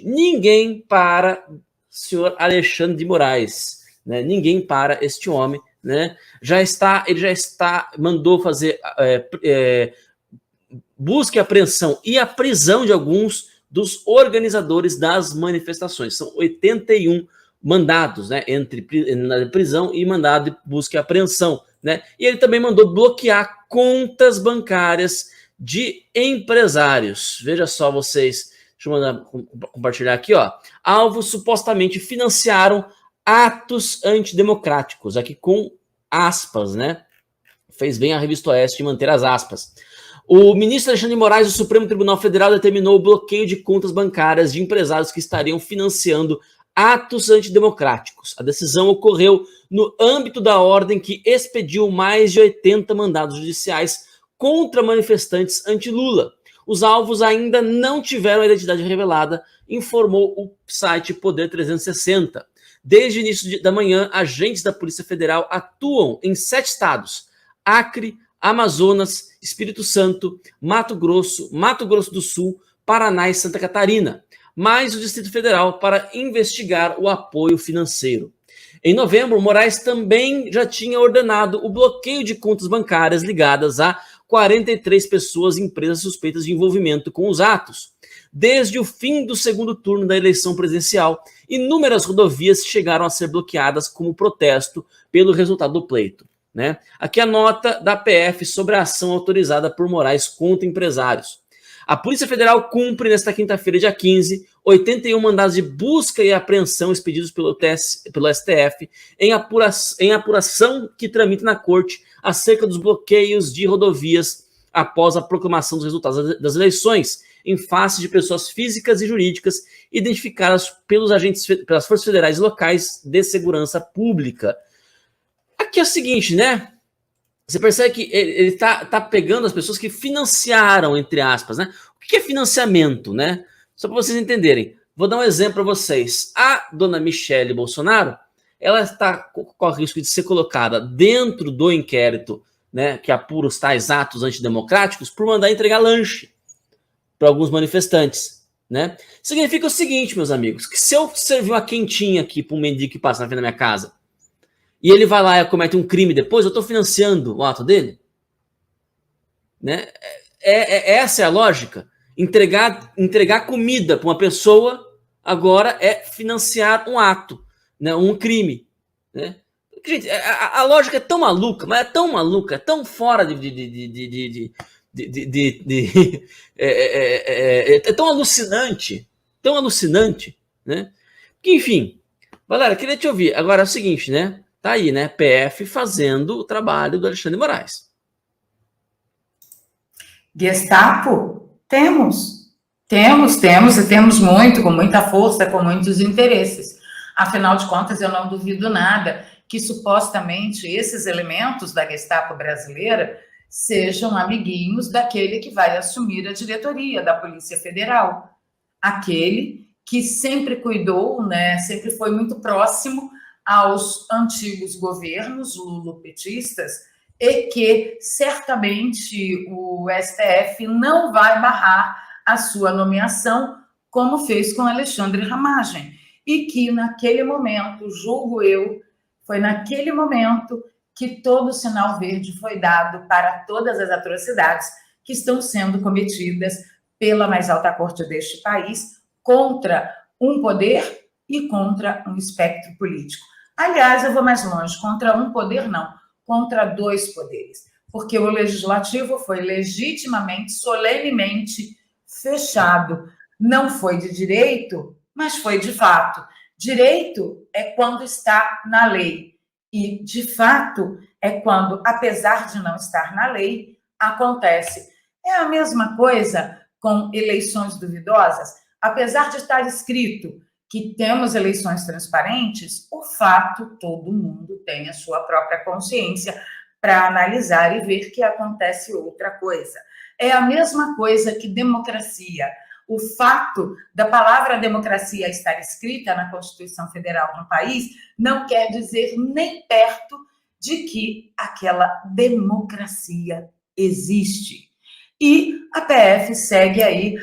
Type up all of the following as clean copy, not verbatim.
ninguém para o senhor Alexandre de Moraes, né? Ninguém para este homem, né? Ele já está, mandou fazer busca e apreensão e a prisão de alguns dos organizadores das manifestações. São 81 mandados, né, entre prisão e mandado de busca e apreensão, né? E ele também mandou bloquear contas bancárias de empresários. Veja só vocês, deixa eu compartilhar aqui, ó. Alvos supostamente financiaram atos antidemocráticos, aqui com aspas, né? Fez bem a Revista Oeste manter as aspas. O ministro Alexandre de Moraes do Supremo Tribunal Federal determinou o bloqueio de contas bancárias de empresários que estariam financiando atos antidemocráticos. A decisão ocorreu no âmbito da ordem que expediu mais de 80 mandados judiciais contra manifestantes anti-Lula. Os alvos ainda não tiveram a identidade revelada, informou o site Poder 360. Desde o início da manhã, agentes da Polícia Federal atuam em 7 estados: Acre, Amazonas, Espírito Santo, Mato Grosso do Sul, Paraná e Santa Catarina, mais o Distrito Federal para investigar o apoio financeiro. Em novembro, Moraes também já tinha ordenado o bloqueio de contas bancárias ligadas a 43 pessoas e empresas suspeitas de envolvimento com os atos. Desde o fim do segundo turno da eleição presidencial, inúmeras rodovias chegaram a ser bloqueadas como protesto pelo resultado do pleito, né? Aqui a nota da PF sobre a ação autorizada por Moraes contra empresários. A Polícia Federal cumpre nesta quinta-feira, dia 15, 81 mandados de busca e apreensão expedidos pelo STF em apuração que tramita na corte acerca dos bloqueios de rodovias após a proclamação dos resultados das eleições, em face de pessoas físicas e jurídicas identificadas pelos agentes, pelas forças federais e locais de segurança pública. Aqui é o seguinte, né? Você percebe que ele tá pegando as pessoas que financiaram, entre aspas, né? O que é financiamento, né? Só para vocês entenderem. Vou dar um exemplo para vocês. A dona Michele Bolsonaro, ela está com o risco de ser colocada dentro do inquérito, né, que apura os tais atos antidemocráticos, por mandar entregar lanche para alguns manifestantes, né? Significa o seguinte, meus amigos, que se eu servir uma quentinha aqui para um mendigo que passa na frente da minha casa, e ele vai lá e comete um crime depois, eu estou financiando o ato dele? Né? Essa é a lógica. Entregar comida para uma pessoa agora é financiar um ato, né? Um crime. Né? Gente, a lógica é tão maluca, mas é tão maluca, é tão fora é tão alucinante, né? Que, enfim, galera, queria te ouvir. Agora é o seguinte, né? Tá aí, né? PF fazendo o trabalho do Alexandre de Moraes. Gestapo? Temos e temos muito, com muita força, com muitos interesses. Afinal de contas, eu não duvido nada que supostamente esses elementos da Gestapo brasileira sejam amiguinhos daquele que vai assumir a diretoria da Polícia Federal. Aquele que sempre cuidou, né, sempre foi muito próximo aos antigos governos lulopetistas e que certamente o STF não vai barrar a sua nomeação, como fez com Alexandre Ramagem, e que naquele momento, julgo eu, foi naquele momento que todo o sinal verde foi dado para todas as atrocidades que estão sendo cometidas pela mais alta corte deste país contra um poder e contra um espectro político. Aliás, eu vou mais longe, contra um poder não, contra 2 poderes, porque o legislativo foi legitimamente, solenemente fechado. Não foi de direito, mas foi de fato. Direito é quando está na lei, e de fato é quando, apesar de não estar na lei, acontece. É a mesma coisa com eleições duvidosas, apesar de estar escrito que temos eleições transparentes, o fato, todo mundo tem a sua própria consciência para analisar e ver que acontece outra coisa. É a mesma coisa que democracia. O fato da palavra democracia estar escrita na Constituição Federal do país não quer dizer nem perto de que aquela democracia existe. E a PF segue aí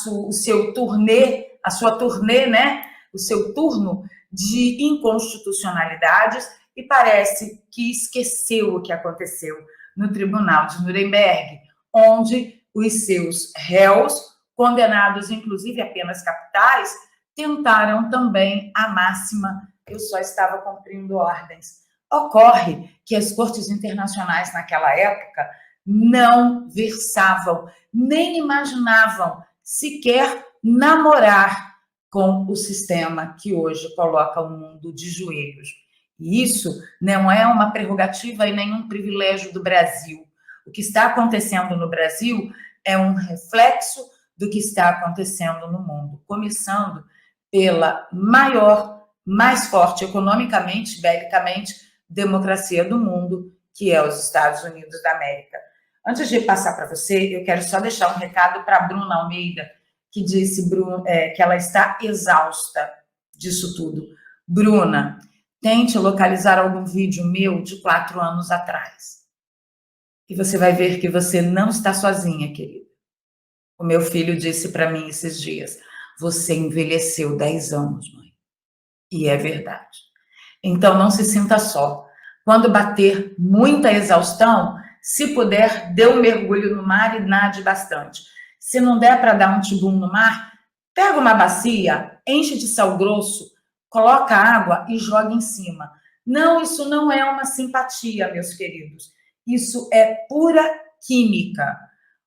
o seu turnê a sua turnê, né? O seu turno de inconstitucionalidades e parece que esqueceu o que aconteceu no Tribunal de Nuremberg, onde os seus réus, condenados inclusive a penas capitais, tentaram também a máxima: eu só estava cumprindo ordens. Ocorre que as cortes internacionais naquela época não versavam, nem imaginavam sequer namorar com o sistema que hoje coloca o mundo de joelhos. E isso não é uma prerrogativa e nenhum privilégio do Brasil. O que está acontecendo no Brasil é um reflexo do que está acontecendo no mundo, começando pela maior, mais forte economicamente, belicamente, democracia do mundo, que é os Estados Unidos da América. Antes de passar para você, eu quero só deixar um recado para a Bruna Almeida, que disse que ela está exausta disso tudo. Bruna, tente localizar algum vídeo meu de 4 anos atrás. E você vai ver que você não está sozinha, querida. O meu filho disse para mim esses dias: você envelheceu 10 anos, mãe. E é verdade. Então, não se sinta só. Quando bater muita exaustão, se puder, dê um mergulho no mar e nade bastante. Se não der para dar um tibum no mar, pega uma bacia, enche de sal grosso, coloca água e joga em cima. Não, isso não é uma simpatia, meus queridos. Isso é pura química.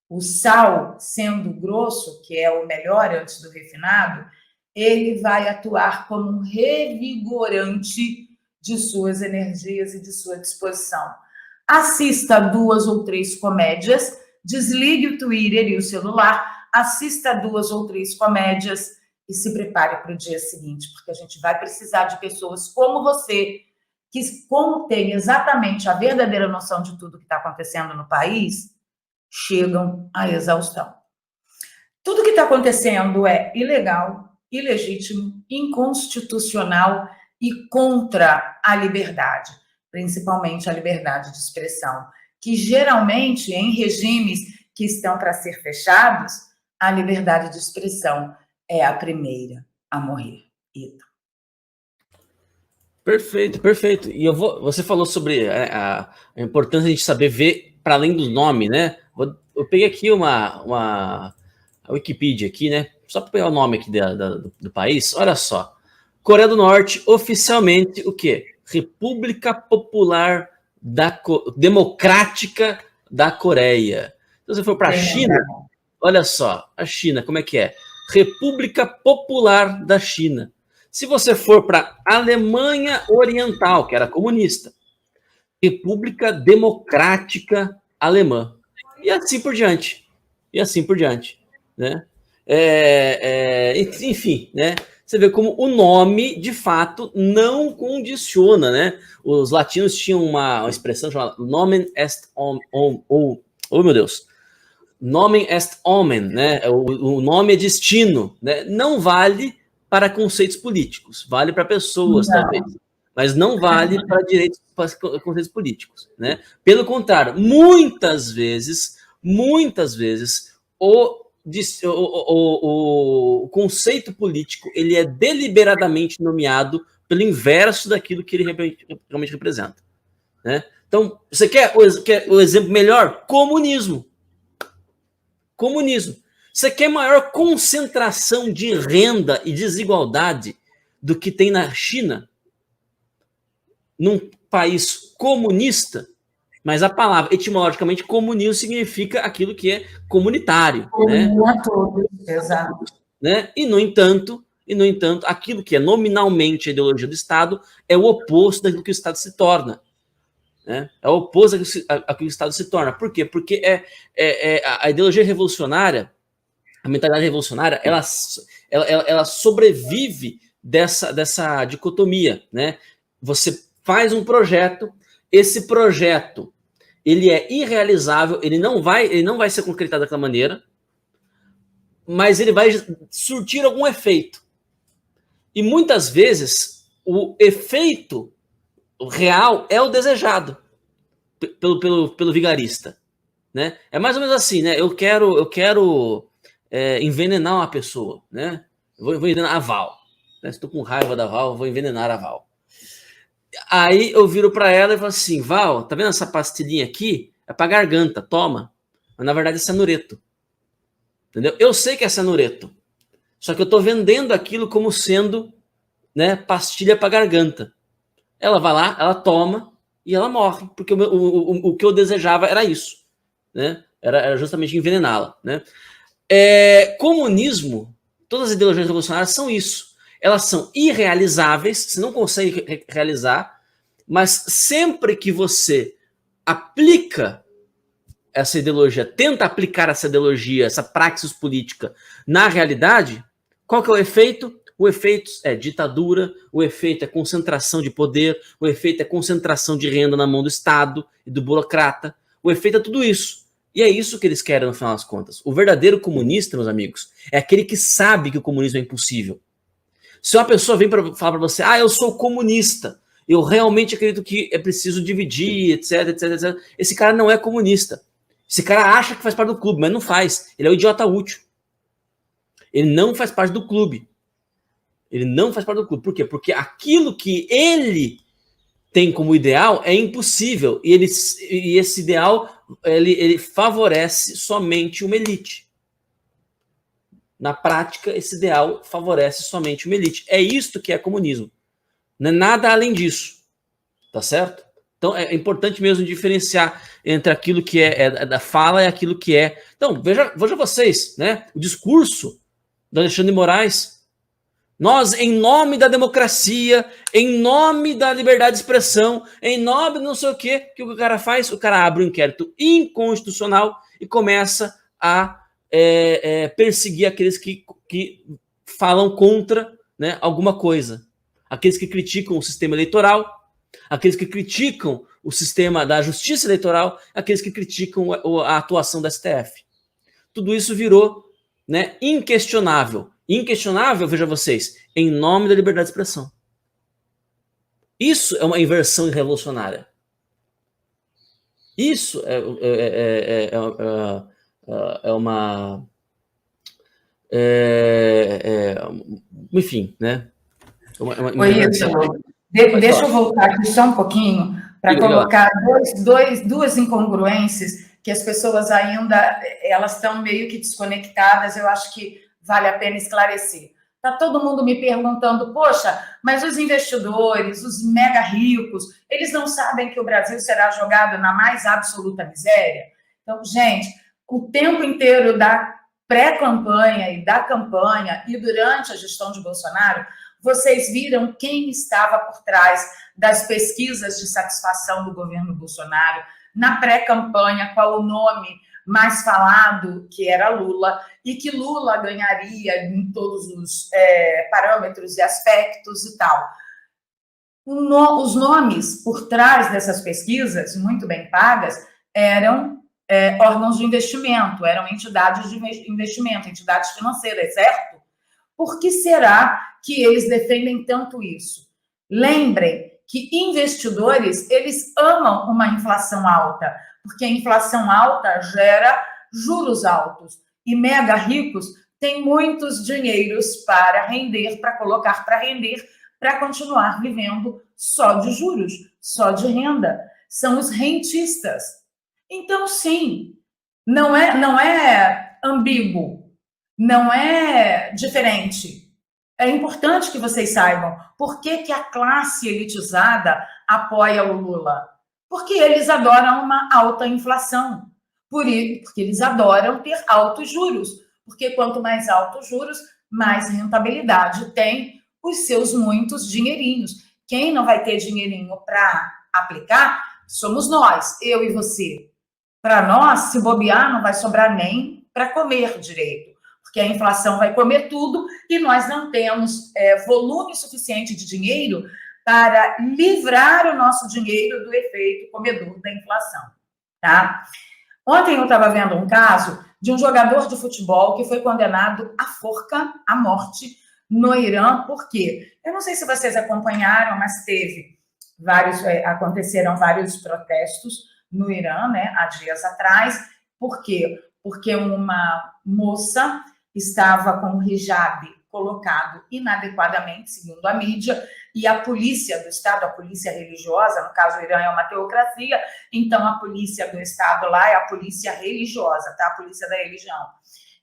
O sal, sendo grosso, que é o melhor antes do refinado, ele vai atuar como um revigorante de suas energias e de sua disposição. Assista 2 ou 3 comédias, desligue o Twitter e o celular, assista 2 ou 3 comédias e se prepare para o dia seguinte, porque a gente vai precisar de pessoas como você, que, como tem exatamente a verdadeira noção de tudo que está acontecendo no país, chegam à exaustão. Tudo que está acontecendo é ilegal, ilegítimo, inconstitucional e contra a liberdade, principalmente a liberdade de expressão, que geralmente em regimes que estão para ser fechados, a liberdade de expressão é a primeira a morrer. Ito. Perfeito, perfeito. E você falou sobre a importância de a gente saber ver para além do nome, né? Eu peguei aqui a Wikipedia aqui, né? Só para pegar o nome aqui do país. Olha só. Coreia do Norte, oficialmente, o quê? República Popular Democrática da Coreia. Então, se você for para a China, olha só, a China, como é que é? República Popular da China. Se você for para a Alemanha Oriental, que era comunista, República Democrática Alemã. E assim por diante. E assim por diante. Né? Enfim, né? Você vê como o nome, de fato, não condiciona, né? Os latinos tinham uma expressão chamada nomen est oh meu Deus, nomen est omen, né? O nome é destino, né? Não vale para conceitos políticos, vale para pessoas, talvez, mas não vale para direitos, para conceitos políticos, né? Pelo contrário, muitas vezes, o conceito político ele é deliberadamente nomeado pelo inverso daquilo que ele realmente representa, né? Então, você quer o exemplo melhor? Comunismo. Você quer maior concentração de renda e desigualdade do que tem na China? Num país comunista? Mas a palavra, etimologicamente, comunismo significa aquilo que é comunitário. Né? Exato. Né? E, no entanto, aquilo que é nominalmente a ideologia do Estado é o oposto daquilo que o Estado se torna. Né? É o oposto daquilo que o Estado se torna. Por quê? Porque a ideologia revolucionária, a mentalidade revolucionária, ela sobrevive dessa dicotomia. Né? Você faz um projeto, esse projeto ele é irrealizável, ele não vai ser concretado daquela maneira, mas ele vai surtir algum efeito. E muitas vezes o efeito real é o desejado pelo vigarista. Né? É mais ou menos assim, né? Eu quero envenenar uma pessoa, né? vou envenenar a Val. Estou com raiva da Val, vou envenenar a Val. Aí eu viro para ela e falo assim, Val, tá vendo essa pastilhinha aqui? É para garganta, toma. Mas na verdade é cianureto. Entendeu? Eu sei que é cianureto. Só que eu estou vendendo aquilo como sendo, né, pastilha para garganta. Ela vai lá, ela toma e ela morre. Porque o que eu desejava era isso. Né? Era justamente envenená-la. Né? Comunismo, todas as ideologias revolucionárias são isso. Elas são irrealizáveis, você não consegue realizar, mas sempre que você aplica essa ideologia, tenta aplicar essa ideologia, essa praxis política na realidade, qual que é o efeito? O efeito é ditadura, o efeito é concentração de poder, o efeito é concentração de renda na mão do Estado e do burocrata, o efeito é tudo isso. E é isso que eles querem no final das contas. O verdadeiro comunista, meus amigos, é aquele que sabe que o comunismo é impossível. Se uma pessoa vem para falar para você, eu sou comunista, eu realmente acredito que é preciso dividir, etc, etc, etc. Esse cara não é comunista. Esse cara acha que faz parte do clube, mas não faz. Ele é um idiota útil. Ele não faz parte do clube. Ele não faz parte do clube. Por quê? Porque aquilo que ele tem como ideal é impossível. E esse ideal ele favorece somente uma elite. Na prática, esse ideal favorece somente uma elite. É isto que é comunismo. Não é nada além disso. Tá certo? Então, é importante mesmo diferenciar entre aquilo que é da fala e aquilo que é... Então, veja vocês, né? O discurso do Alexandre de Moraes. Nós, em nome da democracia, em nome da liberdade de expressão, em nome de não sei o quê, que o cara faz? O cara abre um inquérito inconstitucional e começa a perseguir aqueles que falam contra, né, alguma coisa. Aqueles que criticam o sistema eleitoral, aqueles que criticam o sistema da justiça eleitoral, aqueles que criticam a atuação da STF. Tudo isso virou, né, inquestionável. Inquestionável, veja vocês, em nome da liberdade de expressão. Isso é uma inversão revolucionária. Isso é uma... enfim, né? Deixa eu voltar aqui só um pouquinho para colocar duas incongruências que as pessoas ainda elas estão meio que desconectadas. Eu acho que vale a pena esclarecer. Está todo mundo me perguntando, poxa, mas os investidores, os mega ricos, eles não sabem que o Brasil será jogado na mais absoluta miséria? Então, gente, o tempo inteiro da pré-campanha e da campanha e durante a gestão de Bolsonaro, vocês viram quem estava por trás das pesquisas de satisfação do governo Bolsonaro. Na pré-campanha, qual o nome mais falado, que era Lula, e que Lula ganharia em todos os parâmetros e aspectos e tal. Os nomes por trás dessas pesquisas, muito bem pagas, eram órgãos de investimento, eram entidades de investimento, entidades financeiras, certo? Por que será que eles defendem tanto isso? Lembrem que investidores, eles amam uma inflação alta, porque a inflação alta gera juros altos. E mega ricos têm muitos dinheiros para render, para colocar para render, para continuar vivendo só de juros, só de renda. São os rentistas. Então, sim, não é ambíguo, não é diferente. É importante que vocês saibam por que a classe elitizada apoia o Lula. Porque eles adoram uma alta inflação. Porque eles adoram ter altos juros. Porque quanto mais altos juros, mais rentabilidade tem os seus muitos dinheirinhos. Quem não vai ter dinheirinho para aplicar somos nós, eu e você. Para nós, se bobear, não vai sobrar nem para comer direito. Porque a inflação vai comer tudo e nós não temos volume suficiente de dinheiro para livrar o nosso dinheiro do efeito comedor da inflação, tá? Ontem eu estava vendo um caso de um jogador de futebol que foi condenado à forca, à morte, no Irã. Por quê? Eu não sei se vocês acompanharam, mas aconteceram vários protestos no Irã, né, há dias atrás. Por quê? Porque uma moça estava com um hijab colocado inadequadamente, segundo a mídia, e a polícia do Estado, a polícia religiosa, no caso o Irã é uma teocracia, então a polícia do Estado lá é a polícia religiosa, tá? A polícia da religião.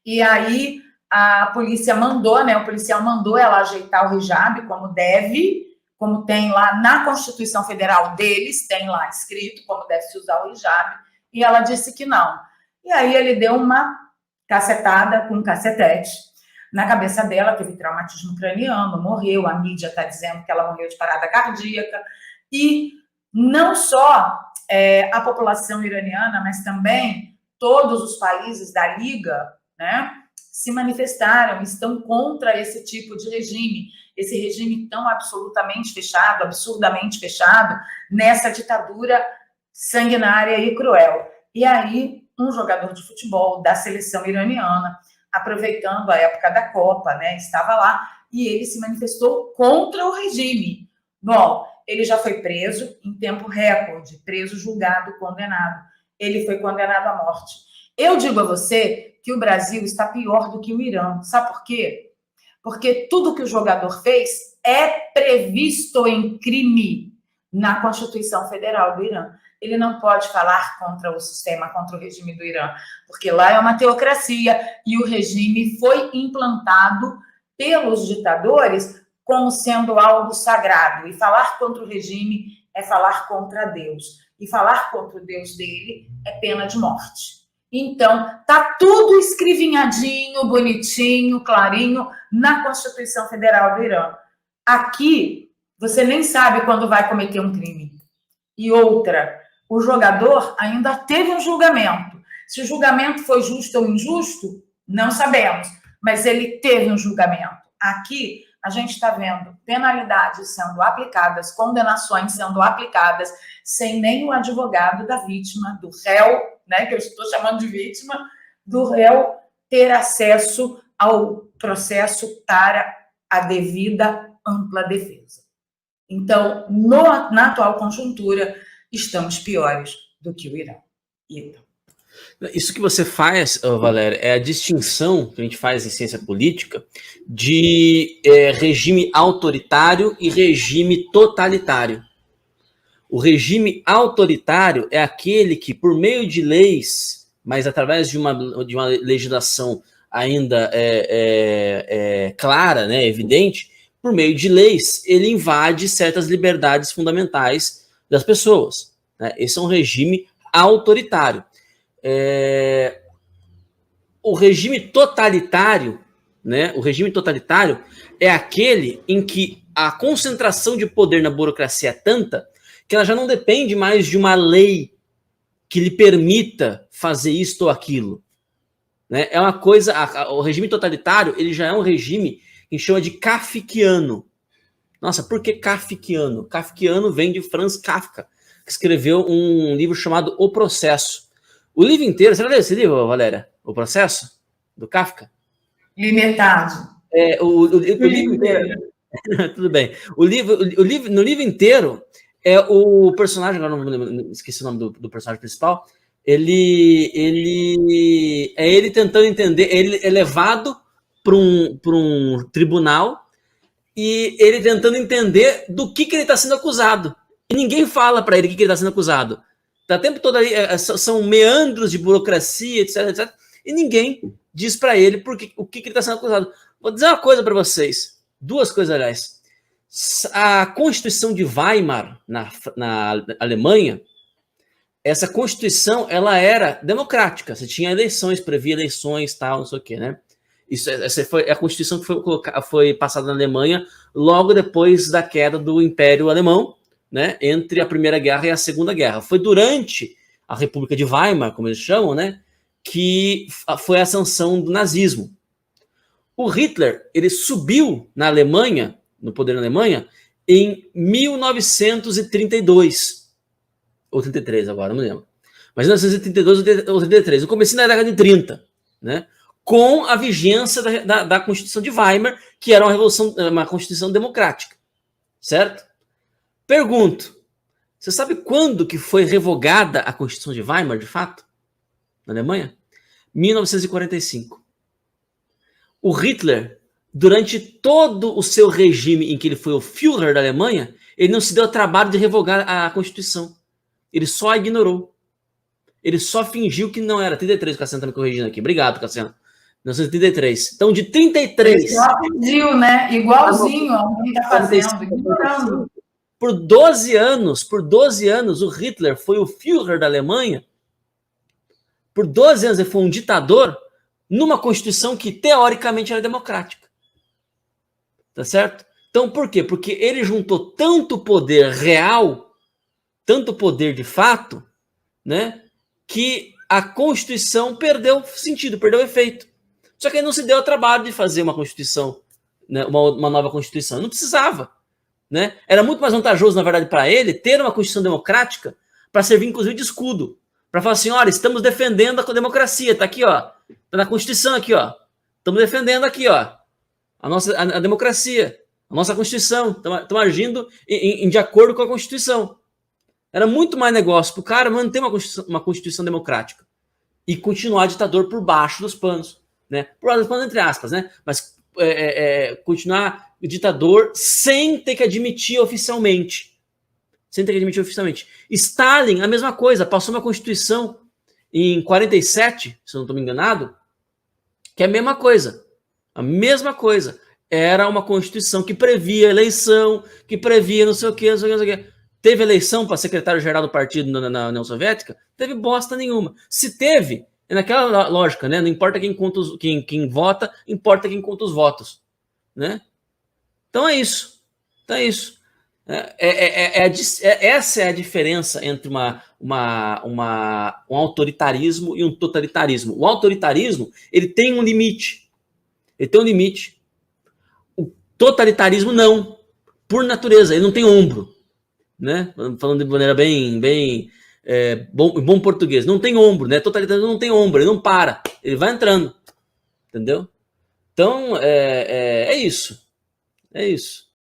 E aí a polícia mandou, né? O policial mandou ela ajeitar o hijab como deve, como tem lá na Constituição Federal deles, tem lá escrito como deve se usar o hijab, e ela disse que não. E aí ele deu uma cacetada com um cacetete na cabeça dela, teve traumatismo craniano, morreu, a mídia está dizendo que ela morreu de parada cardíaca, e não só a população iraniana, mas também todos os países da Liga, né, se manifestaram, estão contra esse tipo de regime, esse regime tão absolutamente fechado, absurdamente fechado, nessa ditadura sanguinária e cruel. E aí, um jogador de futebol da seleção iraniana, aproveitando a época da Copa, né, estava lá, e ele se manifestou contra o regime. Bom, ele já foi preso em tempo recorde, preso, julgado, condenado. Ele foi condenado à morte. Eu digo a você que o Brasil está pior do que o Irã. Sabe por quê? Porque tudo que o jogador fez é previsto em crime na Constituição Federal do Irã. Ele não pode falar contra o sistema, contra o regime do Irã, porque lá é uma teocracia e o regime foi implantado pelos ditadores como sendo algo sagrado. E falar contra o regime é falar contra Deus. E falar contra o Deus dele é pena de morte. Então, tá tudo escrevinhadinho, bonitinho, clarinho na Constituição Federal do Irã. Aqui, você nem sabe quando vai cometer um crime. E outra, o jogador ainda teve um julgamento. Se o julgamento foi justo ou injusto, não sabemos, mas ele teve um julgamento. Aqui, a gente está vendo penalidades sendo aplicadas, condenações sendo aplicadas, sem nem o advogado da vítima, do réu, né, que eu estou chamando de vítima, do réu ter acesso ao processo para a devida ampla defesa. Então, na atual conjuntura, estamos piores do que o Irã. Então. Isso que você faz, Valéria, é a distinção que a gente faz em ciência política de regime autoritário e regime totalitário. O regime autoritário é aquele que, por meio de leis, mas através de uma legislação ainda clara, né, evidente, por meio de leis, ele invade certas liberdades fundamentais das pessoas, né? Esse é um regime autoritário. O regime totalitário, né? O regime totalitário é aquele em que a concentração de poder na burocracia é tanta que ela já não depende mais de uma lei que lhe permita fazer isto ou aquilo, né? É uma coisa. O regime totalitário ele já é um regime que a gente chama de kafkiano. Nossa, por que kafkiano? Kafkiano vem de Franz Kafka, que escreveu um livro chamado O Processo. O livro inteiro, você já leu esse livro, Valéria? O Processo? Do Kafka? Limitado. O livro inteiro. Tudo bem. No livro inteiro, o personagem, agora não esqueci o nome do personagem principal, ele tentando entender, ele é levado para um tribunal e ele tentando entender do que ele está sendo acusado. E ninguém fala para ele o que ele está sendo acusado. Tá o tempo todo ali, são meandros de burocracia, etc, etc. E ninguém diz para ele o que ele está sendo acusado. Vou dizer uma coisa para vocês. Duas coisas, aliás. A Constituição de Weimar, na Alemanha, essa Constituição, ela era democrática. Você tinha eleições, previa eleições, tal, não sei o quê, né? Essa foi a Constituição que foi passada na Alemanha logo depois da queda do Império Alemão, né, entre a Primeira Guerra e a Segunda Guerra. Foi durante a República de Weimar, como eles chamam, né, que foi a ascensão do nazismo. O Hitler, ele subiu na Alemanha, no poder na Alemanha, em 1932, ou 33 agora, não me lembro. Mas 1932 ou 33, no começo da década de 30, né, com a vigência da Constituição de Weimar, que era uma Constituição democrática, certo? Pergunto, você sabe quando que foi revogada a Constituição de Weimar, de fato, na Alemanha? 1945. O Hitler durante todo o seu regime em que ele foi o Führer da Alemanha, ele não se deu ao trabalho de revogar a Constituição. Ele só a ignorou. Ele só fingiu que não era. 33, o Cassiano está me corrigindo aqui. Obrigado, Cassiano. 1933. Então, de 33... Ele só fingiu, né? Igualzinho alguém está fazendo, ignorando. Por 12 anos, o Hitler foi o Führer da Alemanha. Por 12 anos ele foi um ditador numa Constituição que teoricamente era democrática. Tá certo? Então por quê? Porque ele juntou tanto poder real, tanto poder de fato, né, que a Constituição perdeu sentido, perdeu efeito. Só que ele não se deu ao trabalho de fazer uma Constituição, né, uma nova Constituição. Não precisava. Né? Era muito mais vantajoso, na verdade, para ele ter uma Constituição democrática para servir, inclusive, de escudo. Para falar assim, olha, estamos defendendo a democracia, está aqui, ó. Está na Constituição aqui, ó. Estamos defendendo aqui, ó. A democracia, a nossa Constituição. Estamos agindo de acordo com a Constituição. Era muito mais negócio para o cara manter uma Constituição democrática e continuar ditador por baixo dos panos. Né? Por baixo dos panos, entre aspas, né? Mas continuar ditador sem ter que admitir oficialmente. Sem ter que admitir oficialmente. Stalin, a mesma coisa, passou uma Constituição em 47, se eu não estou me enganado, que é a mesma coisa. A mesma coisa. Era uma Constituição que previa eleição, que previa não sei o quê, não sei o quê, não sei o quê. Teve eleição para secretário-geral do partido na União Soviética? Teve bosta nenhuma. Se teve, é naquela lógica, né? Não importa quem conta quem vota, importa quem conta os votos. Né? Então é isso. Então é isso. Essa é a diferença entre um autoritarismo e um totalitarismo. O autoritarismo, ele tem um limite. Ele tem um limite. O totalitarismo não. Por natureza, ele não tem ombro. Né? Falando de maneira bem bom português. Não tem ombro, né? Totalitarismo não tem ombro, ele não para. Ele vai entrando. Entendeu? Então, é isso. É isso.